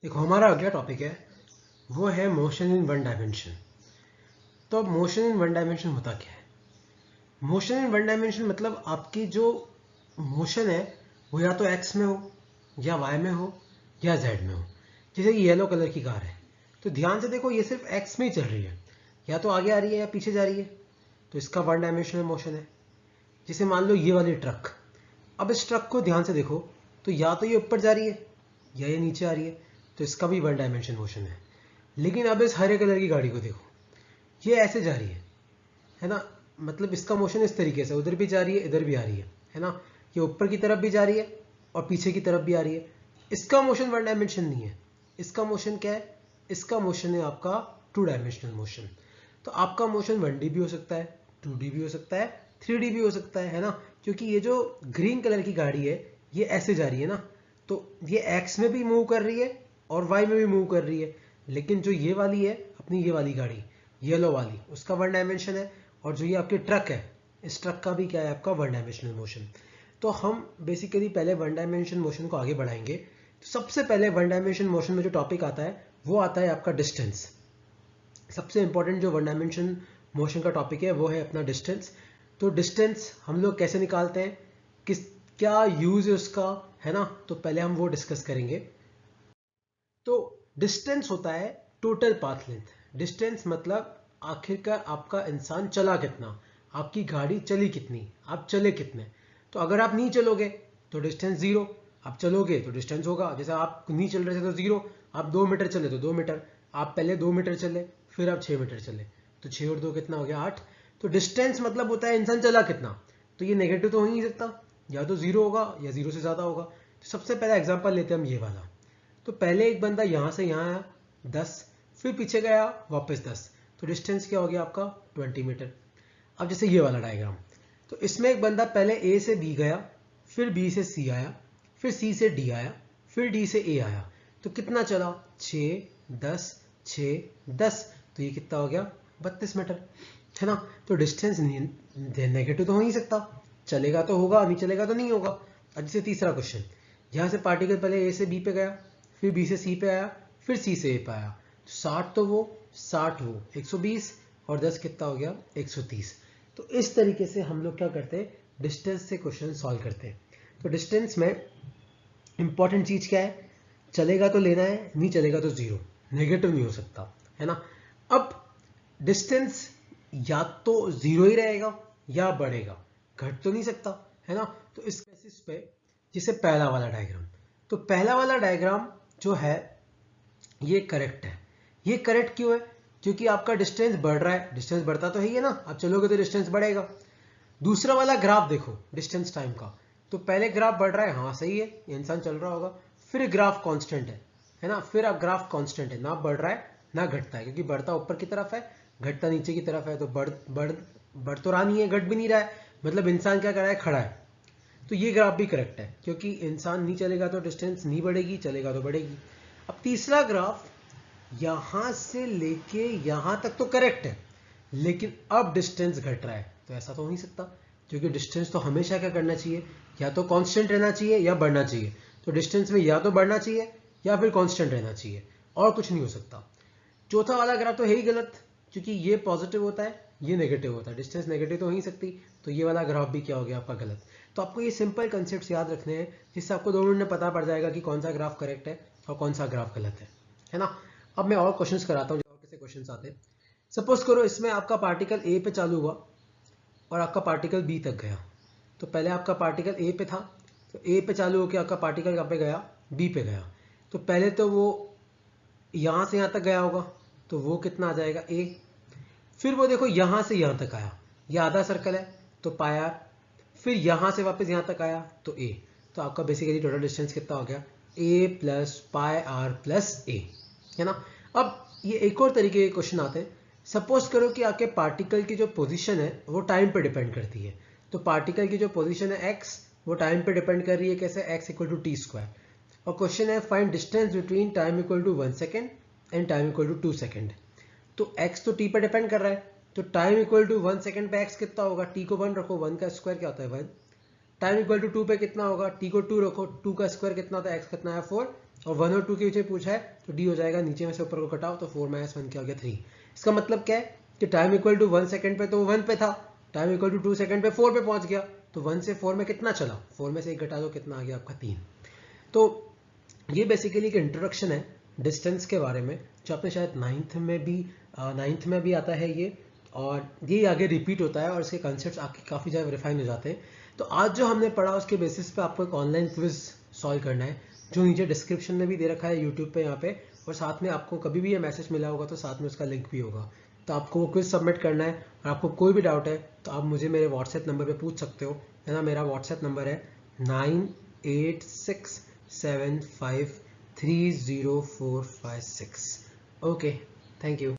देखो हमारा अगला टॉपिक है वो है मोशन इन वन डायमेंशन। तो अब मोशन इन वन डायमेंशन होता क्या है? मोशन इन वन डायमेंशन मतलब आपकी जो मोशन है वो या तो एक्स में हो या वाई में हो या जेड में हो। जैसे कि येलो कलर की कार है तो ध्यान से देखो ये सिर्फ एक्स में ही चल रही है, या तो आगे आ रही है या पीछे जा रही है, तो इसका वन डायमेंशनल मोशन है। जैसे मान लो ये वाली ट्रक, अब इस ट्रक को ध्यान से देखो तो या तो ये ऊपर जा रही है या ये नीचे आ रही है, तो इसका भी वन डायमेंशन मोशन है। लेकिन अब इस हरे कलर की गाड़ी को देखो, ये ऐसे जा रही है ना, मतलब इसका मोशन इस तरीके से उधर भी जा रही है इधर भी आ रही है ना, ये ऊपर की तरफ भी जा रही है और पीछे की तरफ भी आ रही है। इसका मोशन वन डायमेंशन नहीं है, इसका मोशन क्या है? इसका मोशन है आपका टू डायमेंशनल मोशन। तो आपका मोशन 1D भी हो सकता है, 2D भी हो सकता है, 3D भी हो सकता है ना, क्योंकि ये जो ग्रीन कलर की गाड़ी है ये ऐसे जा रही है ना, तो ये एक्स में भी मूव कर रही है और वाई में भी मूव कर रही है। लेकिन जो ये वाली है अपनी, ये वाली गाड़ी येलो वाली, उसका वन डायमेंशन है। और जो ये आपकी ट्रक है, इस ट्रक का भी क्या है? आपका वन डायमेंशनल मोशन। तो हम बेसिकली पहले वन डायमेंशन मोशन को आगे बढ़ाएंगे। तो सबसे पहले वन डायमेंशन मोशन में जो टॉपिक आता है वो आता है आपका डिस्टेंस। सबसे इंपॉर्टेंट जो वन डायमेंशन मोशन का टॉपिक है वो है अपना डिस्टेंस। तो डिस्टेंस हम लोग कैसे निकालते हैं, किस क्या यूज है उसका, है ना, तो पहले हम वो डिस्कस करेंगे। तो डिस्टेंस होता है टोटल पाथ लेंथ। डिस्टेंस मतलब आखिरकार आपका इंसान चला कितना, आपकी गाड़ी चली कितनी, आप चले कितने। तो अगर आप नहीं चलोगे तो डिस्टेंस जीरो, आप चलोगे तो डिस्टेंस होगा। जैसे आप नहीं चल रहे थे तो जीरो, आप 2 मीटर चले तो 2 मीटर, आप पहले 2 मीटर चले फिर आप 6 मीटर चले, तो 6 और 2 कितना हो गया? 8। तो डिस्टेंस मतलब होता है इंसान चला कितना। तो ये नेगेटिव तो हो ही नहीं सकता, या तो जीरो होगा या जीरो से ज्यादा होगा। तो सबसे पहला एग्जांपल लेते हैं हम ये वाला। तो पहले एक बंदा यहां से यहां आया 10, फिर पीछे गया वापस 10, तो डिस्टेंस क्या हो गया आपका? 20 मीटर। अब जैसे ये वाला डायग्राम, तो इसमें एक बंदा पहले ए से बी गया, फिर बी से सी आया, फिर सी से डी आया, फिर डी से ए आया, तो कितना चला? 6 10 6 10, तो ये कितना हो गया? 32 मीटर, है ना। तो डिस्टेंस नेगेटिव तो हो नहीं सकता, चलेगा तो होगा, नहीं चलेगा तो नहीं होगा। अब जैसे तीसरा क्वेश्चन, यहां से पार्टिकल पहले ए से बी पे गया, फिर बी से सी पे आया, फिर सी से ए पे आया, 60 तो वो 60 वो 120 और 10 कितना हो गया? 130। तो इस तरीके से हम लोग क्या करते हैं? डिस्टेंस से क्वेश्चन सॉल्व करते हैं। तो डिस्टेंस में इंपॉर्टेंट चीज क्या है? चलेगा तो लेना है, नहीं चलेगा तो जीरो, नेगेटिव नहीं हो सकता, है ना। अब डिस्टेंस या तो जीरो ही रहेगा या बढ़ेगा, घट तो नहीं सकता, है ना। तो इस बेसिस पे जैसे पहला वाला डायग्राम, तो पहला वाला डायग्राम जो है ये करेक्ट है। ये करेक्ट क्यों है? क्योंकि आपका डिस्टेंस बढ़ रहा है, डिस्टेंस बढ़ता तो है ही है ना, आप चलोगे तो डिस्टेंस बढ़ेगा। दूसरा वाला ग्राफ देखो डिस्टेंस टाइम का, तो पहले ग्राफ बढ़ रहा है, हाँ सही है, ये इंसान चल रहा होगा। फिर ग्राफ कांस्टेंट है ना, फिर अब ग्राफ कांस्टेंट है, ना बढ़ रहा है ना घटता है, क्योंकि बढ़ता ऊपर की तरफ है घटता नीचे की तरफ है। तो बढ़ तो रहा नहीं है, घट भी नहीं रहा है, मतलब इंसान क्या कर रहा है? खड़ा है। तो ये ग्राफ भी करेक्ट है, क्योंकि इंसान नहीं चलेगा तो डिस्टेंस नहीं बढ़ेगी, चलेगा तो बढ़ेगी। अब तीसरा ग्राफ यहां से लेके यहां तक तो करेक्ट है, लेकिन अब डिस्टेंस घट रहा है, तो ऐसा तो हो नहीं सकता, क्योंकि डिस्टेंस तो हमेशा क्या करना चाहिए? या तो कांस्टेंट रहना चाहिए या बढ़ना चाहिए। तो डिस्टेंस में या तो बढ़ना चाहिए या फिर कांस्टेंट रहना चाहिए, और कुछ नहीं हो सकता। चौथा वाला ग्राफ तो है ही गलत, क्योंकि ये पॉजिटिव होता है ये नेगेटिव होता है, डिस्टेंस नेगेटिव तो हो ही सकती, तो ये वाला ग्राफ भी क्या हो गया आपका? गलत। तो आपको ये सिंपल कंसेप्ट याद रखने हैं, जिससे आपको 2 मिनट में पता पड़ जाएगा कि कौन सा ग्राफ करेक्ट है और कौन सा ग्राफ गलत है ना। अब मैं और क्वेश्चंस कराता हूँ, और कैसे क्वेश्चंस आते हैं। सपोज करो इसमें आपका पार्टिकल ए पे चालू हुआ और आपका पार्टिकल बी तक गया। तो पहले आपका पार्टिकल ए पे था, तो ए पे चालू होकर आपका पार्टिकल कहाँ पे गया? बी पे गया। तो पहले तो वो यहां से यहां तक गया होगा, तो वो कितना आ जाएगा? ए। फिर वो देखो यहां से यहां तक आया, ये आधा सर्कल है तो पाया, फिर यहां से वापस यहां तक आया तो ए। तो आपका बेसिकली टोटल डिस्टेंस कितना हो गया? ए प्लस पाई आर प्लस ए, है ना। अब ये एक और तरीके के क्वेश्चन आते हैं। सपोज करो कि आपके पार्टिकल की जो पोजीशन है वो टाइम पे डिपेंड करती है। तो पार्टिकल की जो पोजीशन है एक्स, वो टाइम पे डिपेंड कर रही है, कैसे? X equal to t square. और क्वेश्चन है find distance between time equal to 1 second and time equal to 2 second. तो x तो t पर डिपेंड कर रहा है, तो टाइम इक्वल टू 1 सेकेंड पे x कितना होगा? t को 1 रखो, 1 का स्क्वायर क्या होता है? 1। टाइम इक्वल टू 2 पे कितना होगा? t को 2 रखो, 2 का स्क्वायर कितना होता है? x कितना है? 4। और 1 और 2 के नीचे पूछा है तो डी हो जाएगा, नीचे में से ऊपर को कटाओ तो 4 - 1 क्या हो गया 3। इसका मतलब क्या है कि टाइम इक्वल टू 1 सेकंड पे तो 1 पे था, टाइम इक्वल टू 2 सेकंड पे 4 पे पहुंच गया, तो 1 से 4 में कितना चला, 4 में से 1 घटा दो कितना आ गया आपका 3। तो ये बेसिकली एक इंट्रोडक्शन है डिस्टेंस के बारे में, जो आपने शायद नाइन्थ में भी आता है ये, और ये आगे रिपीट होता है और इसके कॉन्सेप्ट्स आपके काफ़ी ज़्यादा रिफाइन हो जाते हैं। तो आज जो हमने पढ़ा उसके बेसिस पे आपको एक ऑनलाइन क्विज सॉल्व करना है, जो नीचे डिस्क्रिप्शन में भी दे रखा है यूट्यूब पे यहाँ पे, और साथ में आपको कभी भी ये मैसेज मिला होगा तो साथ में उसका लिंक भी होगा। तो आपको वो क्विज सबमिट करना है, और आपको कोई भी डाउट है तो आप मुझे मेरे व्हाट्सएप नंबर पे पूछ सकते हो, है ना। मेरा व्हाट्सएप नंबर है 9867530456। Okay, thank you.